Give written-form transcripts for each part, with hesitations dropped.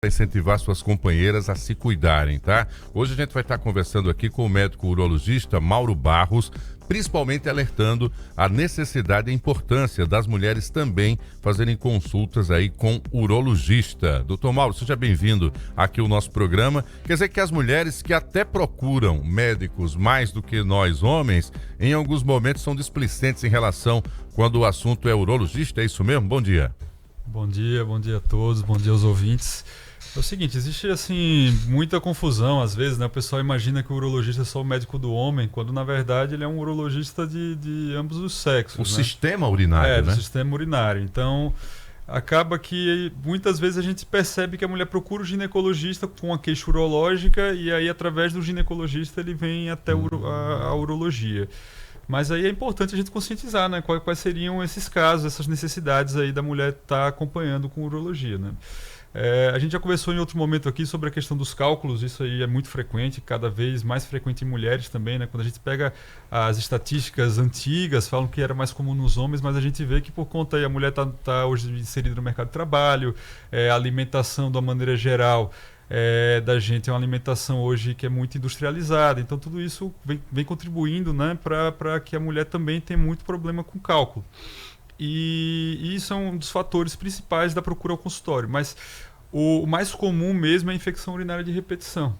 Incentivar suas companheiras a se cuidarem, tá? Hoje a gente vai estar conversando aqui com o médico urologista Mauro Barros, principalmente alertando a necessidade e a importância das mulheres também fazerem consultas aí com urologista. Doutor Mauro, seja bem-vindo aqui ao nosso programa. Quer dizer que as mulheres que até procuram médicos mais do que nós homens, em alguns momentos são displicentes em relação quando o assunto é urologista, é isso mesmo? Bom dia. Bom dia a todos, bom dia aos ouvintes. É o seguinte, existe assim muita confusão às vezes, né? O pessoal imagina que o urologista é só o médico do homem, quando na verdade ele é um urologista de ambos os sexos. O né? sistema urinário, né? Do sistema urinário. Então, acaba que muitas vezes a gente percebe que a mulher procura o ginecologista com a queixa urológica e aí através do ginecologista ele vem até a urologia. Mas aí é importante a gente conscientizar, né? Quais seriam esses casos, essas necessidades aí da mulher estar acompanhando com urologia, né? A gente já conversou em outro momento aqui sobre a questão dos cálculos, isso aí é muito frequente, cada vez mais frequente em mulheres também, né? Quando a gente pega as estatísticas antigas, falam que era mais comum nos homens, mas a gente vê que por conta aí a mulher tá hoje inserida no mercado de trabalho, a alimentação de uma maneira geral da gente é uma alimentação hoje que é muito industrializada, então tudo isso vem contribuindo, né, para que a mulher também tenha muito problema com cálculo. E isso é um dos fatores principais da procura ao consultório. Mas o mais comum mesmo é a infecção urinária de repetição.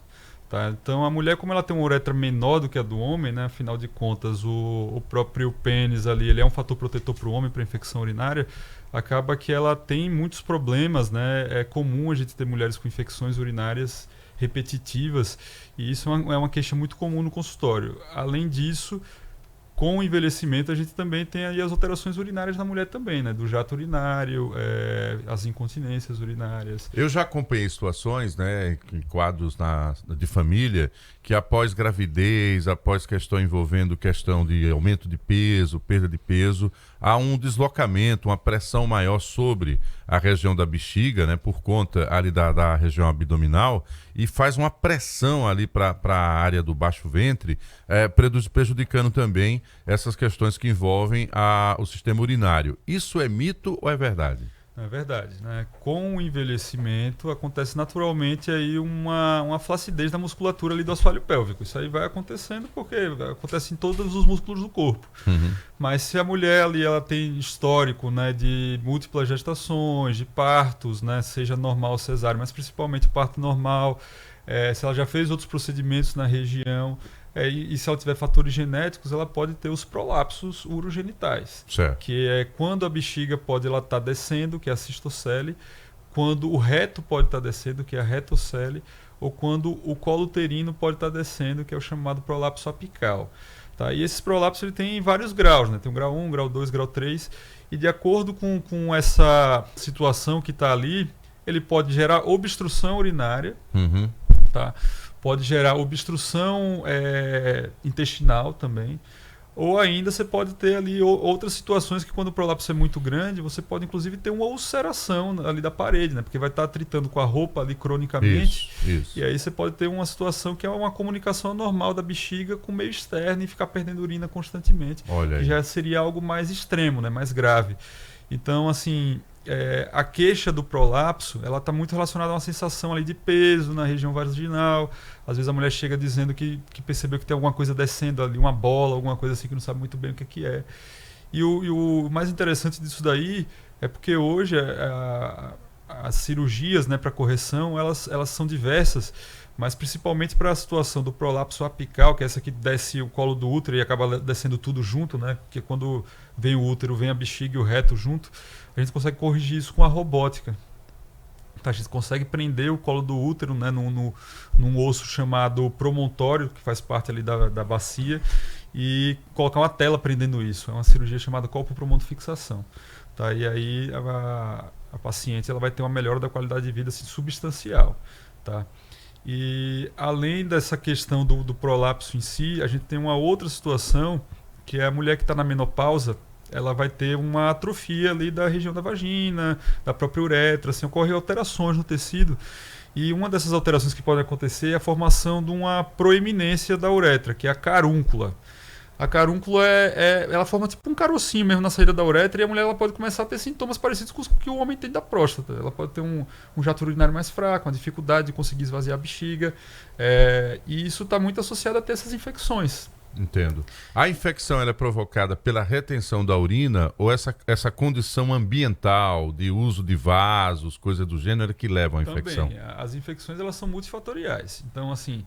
Tá? Então, a mulher, como ela tem uma uretra menor do que a do homem, né? Afinal de contas, o próprio pênis ali, ele é um fator protetor para o homem, para a infecção urinária, acaba que ela tem muitos problemas. Né? É comum a gente ter mulheres com infecções urinárias repetitivas, e isso é uma queixa muito comum no consultório. Além disso, com o envelhecimento, a gente também tem aí as alterações urinárias na mulher também, né? Do jato urinário, as incontinências urinárias. Eu já acompanhei situações, né, em quadros de família, que após gravidez, após questão envolvendo questão de aumento de peso, perda de peso, há um deslocamento, uma pressão maior sobre a região da bexiga, né, por conta ali da região abdominal, e faz uma pressão ali para a área do baixo ventre, prejudicando também essas questões que envolvem o sistema urinário. Isso é mito ou é verdade? É verdade, né? Com o envelhecimento acontece naturalmente aí uma flacidez da musculatura ali do assoalho pélvico. Isso aí vai acontecendo porque acontece em todos os músculos do corpo. Uhum. Mas se a mulher ali ela tem histórico, né, de múltiplas gestações, de partos, né, seja normal ou cesáreo, mas principalmente parto normal, se ela já fez outros procedimentos na região, e se ela tiver fatores genéticos, ela pode ter os prolapsos urogenitais, certo, que é quando a bexiga pode estar descendo, que é a cistocele, quando o reto pode estar descendo, que é a retocele, ou quando o colo uterino pode estar descendo, que é o chamado prolapso apical. Tá? E esses prolapsos ele tem vários graus, né? Tem o grau 1, grau 2, grau 3, e de acordo com essa situação que está ali, ele pode gerar obstrução urinária, tá? Pode gerar obstrução intestinal também, ou ainda você pode ter ali outras situações que quando o prolapso é muito grande, você pode inclusive ter uma ulceração ali da parede, né? Porque vai estar tritando com a roupa ali cronicamente, isso. E aí você pode ter uma situação que é uma comunicação anormal da bexiga com o meio externo e ficar perdendo urina constantemente, que já seria algo mais extremo, né? Mais grave. Então, assim, a queixa do prolapso, ela está muito relacionada a uma sensação ali de peso na região vaginal. Às vezes a mulher chega dizendo que percebeu que tem alguma coisa descendo ali, uma bola, alguma coisa assim que não sabe muito bem o que é. E o mais interessante disso daí é porque hoje as cirurgias, né, para correção, elas são diversas, mas principalmente para a situação do prolapso apical, que é essa que desce o colo do útero e acaba descendo tudo junto, né? Porque quando vem o útero, vem a bexiga e o reto junto, a gente consegue corrigir isso com a robótica. Tá, a gente consegue prender o colo do útero, né, num osso chamado promontório, que faz parte ali da bacia, e colocar uma tela prendendo isso. É uma cirurgia chamada colpopromontofixação. Tá? E aí a paciente ela vai ter uma melhora da qualidade de vida assim, substancial. Tá? E além dessa questão do prolapso em si, a gente tem uma outra situação, que é a mulher que está na menopausa, ela vai ter uma atrofia ali da região da vagina, da própria uretra, assim, ocorrem alterações no tecido. E uma dessas alterações que podem acontecer é a formação de uma proeminência da uretra, que é a carúncula. A carúncula ela forma tipo um carocinho mesmo na saída da uretra, e a mulher ela pode começar a ter sintomas parecidos com os que o homem tem da próstata. Ela pode ter um jato urinário mais fraco, uma dificuldade de conseguir esvaziar a bexiga, e isso está muito associado a ter essas infecções. Entendo. A infecção ela é provocada pela retenção da urina ou essa condição ambiental de uso de vasos, coisas do gênero que levam à infecção? Também, as infecções elas são multifatoriais. Então, assim,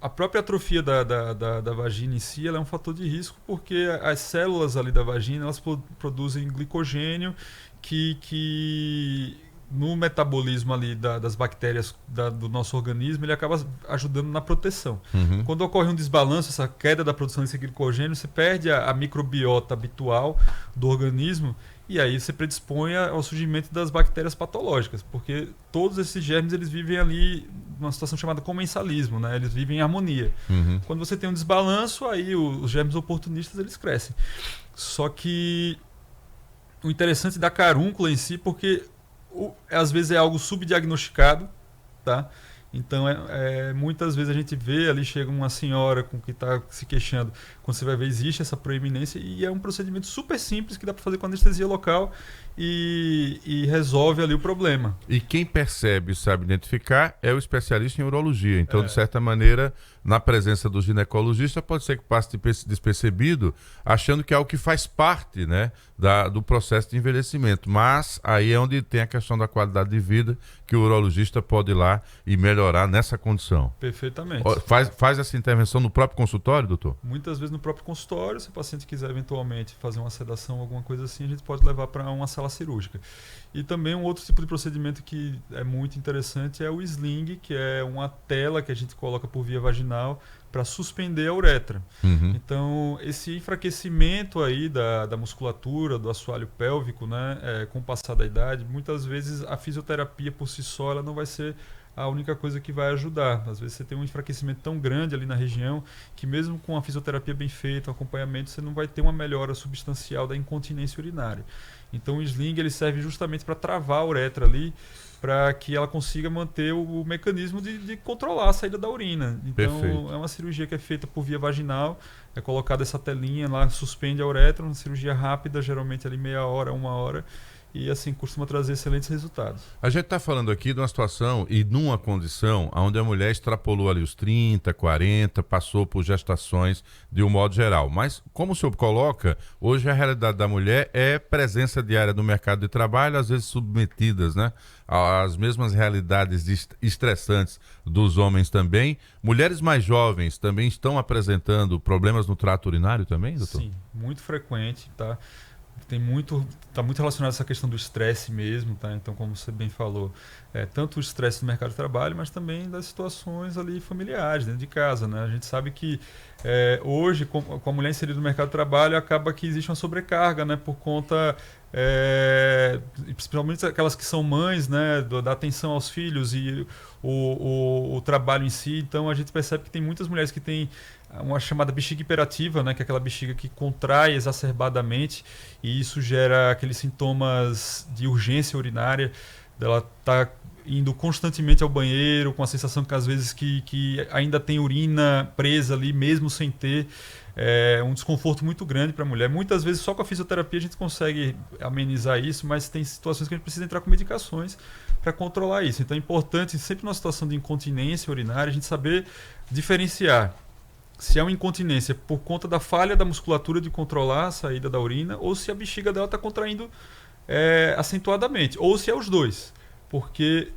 a própria atrofia da vagina em si ela é um fator de risco, porque as células ali da vagina elas produzem glicogênio que no metabolismo ali das bactérias do nosso organismo, ele acaba ajudando na proteção. Uhum. Quando ocorre um desbalanço, essa queda da produção desse glicogênio, você perde a microbiota habitual do organismo, e aí você predispõe ao surgimento das bactérias patológicas, porque todos esses germes eles vivem ali numa situação chamada comensalismo, né? Eles vivem em harmonia. Uhum. Quando você tem um desbalanço, aí os germes oportunistas eles crescem. Só que o interessante da carúncula em si, porque às vezes é algo subdiagnosticado, tá? Então, muitas vezes a gente vê ali, chega uma senhora com que está se queixando, quando você vai ver, existe essa proeminência, e é um procedimento super simples que dá para fazer com anestesia local e resolve ali o problema. E quem percebe e sabe identificar é o especialista em urologia. Então, de certa maneira, na presença do ginecologista, pode ser que passe despercebido, achando que é algo que faz parte, né, do processo de envelhecimento. Mas aí é onde tem a questão da qualidade de vida, que o urologista pode ir lá e melhorar nessa condição. Perfeitamente. Faz essa intervenção no próprio consultório, doutor? Muitas vezes no próprio consultório, se o paciente quiser eventualmente fazer uma sedação, alguma coisa assim, a gente pode levar para uma sala cirúrgica. E também um outro tipo de procedimento que é muito interessante é o sling, que é uma tela que a gente coloca por via vaginal para suspender a uretra. Uhum. Então, esse enfraquecimento aí da musculatura, do assoalho pélvico, né, com o passar da idade, muitas vezes a fisioterapia por si só ela não vai ser a única coisa que vai ajudar. Às vezes você tem um enfraquecimento tão grande ali na região que mesmo com a fisioterapia bem feita, o acompanhamento, você não vai ter uma melhora substancial da incontinência urinária. Então o sling ele serve justamente para travar a uretra ali, para que ela consiga manter o mecanismo de controlar a saída da urina. Então Perfeito. é uma cirurgia que é feita por via vaginal, é colocada essa telinha lá, suspende a uretra, uma cirurgia rápida, geralmente ali meia hora, 1 hora, e assim costuma trazer excelentes resultados. A gente está falando aqui de uma situação e numa condição onde a mulher extrapolou ali os 30, 40, passou por gestações de um modo geral. Mas, como o senhor coloca, hoje a realidade da mulher é presença diária no mercado de trabalho, às vezes submetidas, né, às mesmas realidades estressantes dos homens também. Mulheres mais jovens também estão apresentando problemas no trato urinário também, doutor? Sim, muito frequente, tá? Está muito relacionado a essa questão do estresse mesmo, tá? Então, como você bem falou, tanto o estresse do mercado de trabalho, mas também das situações ali familiares, dentro de casa, né? A gente sabe que hoje, com a mulher inserida no mercado de trabalho, acaba que existe uma sobrecarga, né? Por conta, principalmente aquelas que são mães, né? Da atenção aos filhos e o trabalho em si. Então, a gente percebe que tem muitas mulheres que têm uma chamada bexiga hiperativa, né, que é aquela bexiga que contrai exacerbadamente, e isso gera aqueles sintomas de urgência urinária, dela tá indo constantemente ao banheiro, com a sensação que às vezes que ainda tem urina presa ali, mesmo sem ter. É um desconforto muito grande para a mulher. Muitas vezes só com a fisioterapia a gente consegue amenizar isso, mas tem situações que a gente precisa entrar com medicações para controlar isso. Então é importante, sempre numa situação de incontinência urinária, a gente saber diferenciar se é uma incontinência por conta da falha da musculatura de controlar a saída da urina, ou se a bexiga dela está contraindo acentuadamente, ou se é os dois. Porque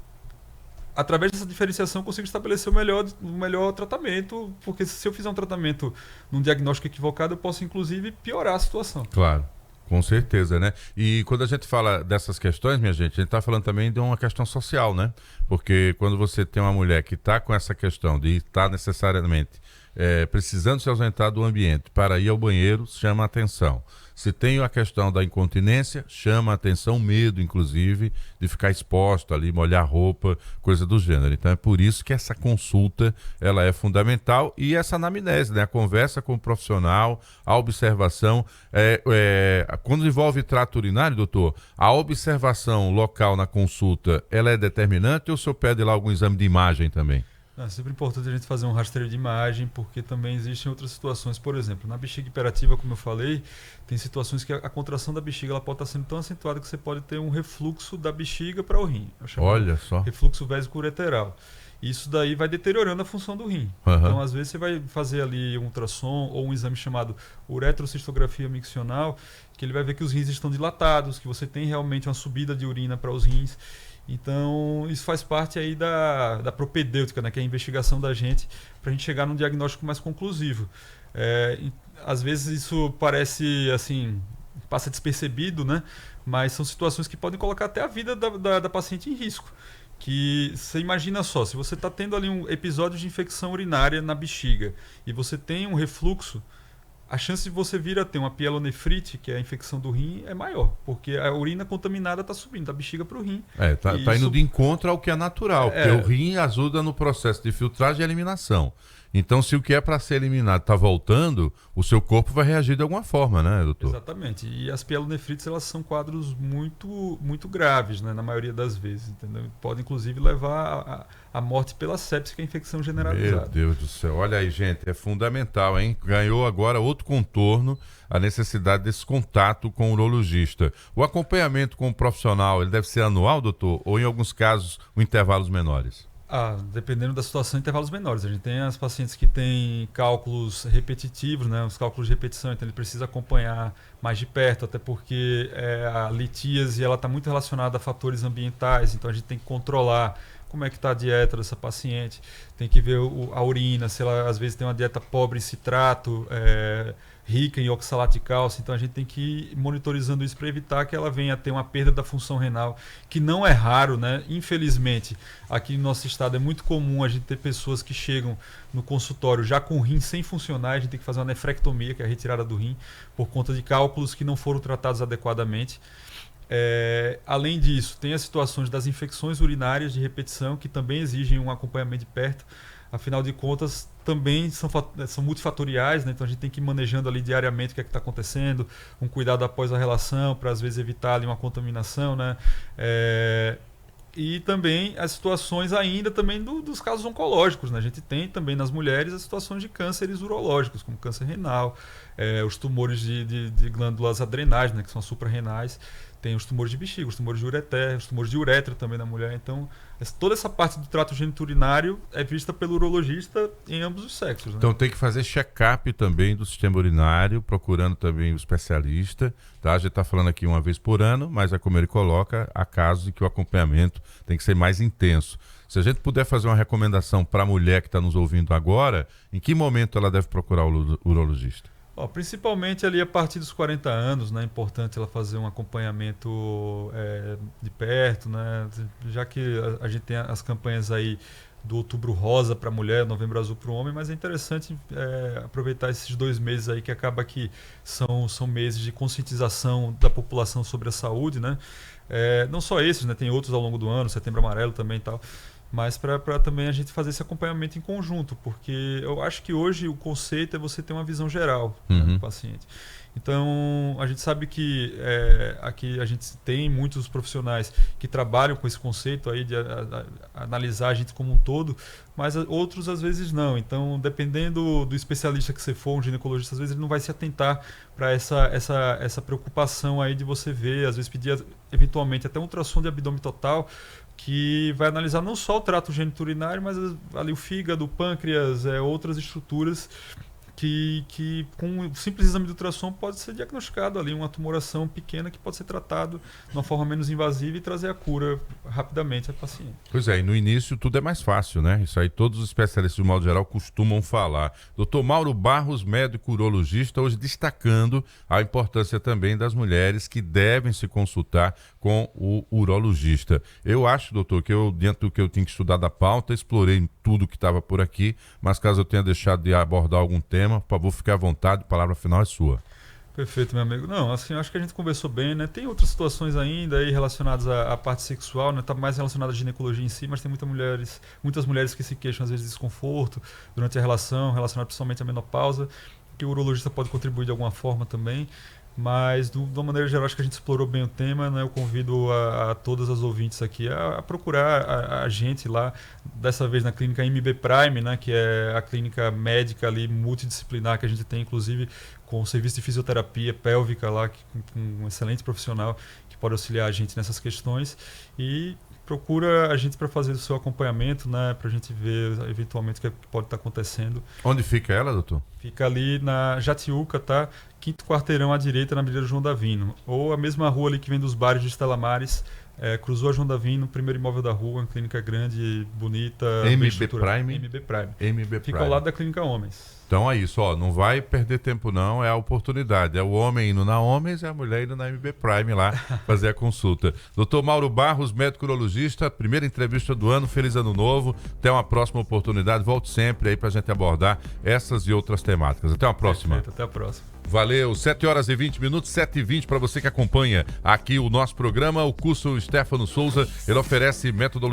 através dessa diferenciação eu consigo estabelecer o melhor tratamento, porque se eu fizer um tratamento num diagnóstico equivocado, eu posso inclusive piorar a situação. Claro. Com certeza, né? E quando a gente fala dessas questões, minha gente, a gente está falando também de uma questão social, né? Porque quando você tem uma mulher que está com essa questão de estar necessariamente precisando se ausentar do ambiente para ir ao banheiro, chama a atenção. Se tem a questão da incontinência, chama a atenção, medo, inclusive, de ficar exposto ali, molhar roupa, coisa do gênero. Então é por isso que essa consulta ela é fundamental, e essa anamnese, né? A conversa com o profissional, a observação. Quando envolve trato urinário, doutor, a observação local na consulta ela é determinante, ou o senhor pede lá algum exame de imagem também? É sempre importante a gente fazer um rastreio de imagem, porque também existem outras situações. Por exemplo, na bexiga hiperativa, como eu falei, tem situações que a contração da bexiga ela pode estar sendo tão acentuada que você pode ter um refluxo da bexiga para o rim. Olha só. Refluxo vésico-ureteral. Isso daí vai deteriorando a função do rim. Uhum. Então, às vezes, você vai fazer ali um ultrassom ou um exame chamado uretrocistografia miccional, que ele vai ver que os rins estão dilatados, que você tem realmente uma subida de urina para os rins. Então, isso faz parte aí da propedêutica, né, que é a investigação da gente, para a gente chegar num diagnóstico mais conclusivo. Às vezes isso parece, assim, passa despercebido, né, mas são situações que podem colocar até a vida da paciente em risco. Que você imagina só, se você está tendo ali um episódio de infecção urinária na bexiga e você tem um refluxo, a chance de você vir a ter uma pielonefrite, que é a infecção do rim, é maior, porque a urina contaminada está subindo da bexiga para o rim. Tá indo de encontro ao que é natural, porque o rim ajuda no processo de filtragem e eliminação. Então, se o que é para ser eliminado está voltando, o seu corpo vai reagir de alguma forma, né, doutor? Exatamente. E as pielonefrites, elas são quadros muito, muito graves, né, na maioria das vezes, entendeu? Pode, inclusive, levar à morte pela sepse, que é a infecção generalizada. Meu Deus do céu. Olha aí, gente, é fundamental, hein? Ganhou agora outro contorno, a necessidade desse contato com o urologista. O acompanhamento com o profissional, ele deve ser anual, doutor? Ou, em alguns casos, intervalos menores? Dependendo da situação, intervalos menores. A gente tem as pacientes que têm cálculos repetitivos, né, os cálculos de repetição, então ele precisa acompanhar mais de perto, até porque a litíase está muito relacionada a fatores ambientais, então a gente tem que controlar como é que está a dieta dessa paciente, tem que ver a urina, se ela às vezes tem uma dieta pobre em citrato, rica em oxalato de cálcio, então a gente tem que ir monitorizando isso para evitar que ela venha a ter uma perda da função renal, que não é raro, né? Infelizmente, aqui no nosso estado é muito comum a gente ter pessoas que chegam no consultório já com o rim sem funcionar, a gente tem que fazer uma nefrectomia, que é a retirada do rim, por conta de cálculos que não foram tratados adequadamente. Além disso, tem as situações das infecções urinárias de repetição, que também exigem um acompanhamento de perto. Afinal de contas, também são multifatoriais, né? Então a gente tem que ir manejando ali diariamente o que é que está acontecendo, um cuidado após a relação, para às vezes evitar ali uma contaminação, né? E também as situações ainda também dos casos oncológicos, né? A gente tem também nas mulheres as situações de cânceres urológicos, como câncer renal, os tumores de glândulas adrenais, né? Que são as suprarrenais. Tem os tumores de bexiga, os tumores de ureter, os tumores de uretra também na mulher. Então, toda essa parte do trato geniturinário é vista pelo urologista em ambos os sexos, né? Então tem que fazer check-up também do sistema urinário, procurando também o especialista. Tá? A gente está falando aqui uma vez por ano, mas é como ele coloca, há casos em que o acompanhamento tem que ser mais intenso. Se a gente puder fazer uma recomendação para a mulher que está nos ouvindo agora, em que momento ela deve procurar o urologista? Principalmente ali a partir dos 40 anos, né? É importante ela fazer um acompanhamento de perto, né? Já que a gente tem as campanhas aí do Outubro Rosa para a mulher, Novembro Azul para o homem, mas é interessante aproveitar esses 2 meses aí, que acaba que são meses de conscientização da população sobre a saúde, né? Não só esses, né? Tem outros ao longo do ano, Setembro Amarelo também e tal. Mas para também a gente fazer esse acompanhamento em conjunto, porque eu acho que hoje o conceito é você ter uma visão geral, né, do paciente. Então, a gente sabe que aqui a gente tem muitos profissionais que trabalham com esse conceito aí de analisar a gente como um todo, mas outros às vezes não. Então, dependendo do especialista que você for, um ginecologista, às vezes ele não vai se atentar para essa preocupação aí de você ver, às vezes pedir eventualmente até um ultrassom de abdômen total, que vai analisar não só o trato geniturinário, mas ali o fígado, o pâncreas, outras estruturas que com um simples exame de ultrassom pode ser diagnosticado ali uma tumoração pequena que pode ser tratado de uma forma menos invasiva e trazer a cura rapidamente ao paciente. Pois é, e no início tudo é mais fácil, né? Isso aí todos os especialistas, de modo geral, costumam falar. Dr. Mauro Barros, médico urologista, hoje destacando a importância também das mulheres que devem se consultar com o urologista. Eu acho, doutor, que dentro do que eu tinha que estudar da pauta, explorei tudo que estava por aqui, mas caso eu tenha deixado de abordar algum tema, por favor, fique à vontade, a palavra final é sua. Perfeito, meu amigo. Não, assim, acho que a gente conversou bem, né? Tem outras situações ainda aí relacionadas à parte sexual, né? Tá mais relacionada à ginecologia em si, mas tem muitas mulheres que se queixam às vezes de desconforto durante a relação, relacionada principalmente à menopausa, que o urologista pode contribuir de alguma forma também. Mas, de uma maneira geral, acho que a gente explorou bem o tema, né? Eu convido a todas as ouvintes aqui a procurar a gente lá, dessa vez na clínica MB Prime, né? Que é a clínica médica ali multidisciplinar que a gente tem, inclusive com o serviço de fisioterapia pélvica lá, com um excelente profissional que pode auxiliar a gente nessas questões. E procura a gente para fazer o seu acompanhamento, né? Para a gente ver eventualmente o que pode estar acontecendo. Onde fica ela, doutor? Fica ali na Jatiuca, tá? 5º quarteirão à direita, na Avenida João Davino. Ou a mesma rua ali que vem dos bares de Estela Maris. Cruzou a João Davino, primeiro imóvel da rua, uma clínica grande, bonita. MB Prime? MB Prime. MB Prime. Fica ao lado da Clínica Homens. Então é isso, ó, não vai perder tempo não, é a oportunidade. É o homem indo na Homens e a mulher indo na MB Prime lá fazer a consulta. Dr. Mauro Barros, médico urologista, primeira entrevista do ano, feliz ano novo. Até uma próxima oportunidade, volte sempre aí pra gente abordar essas e outras temáticas. Até uma próxima. Perfeito, até a próxima. Valeu, 7h20, 7h20 para você que acompanha aqui o nosso programa. O curso Stefano Souza, ele oferece metodologia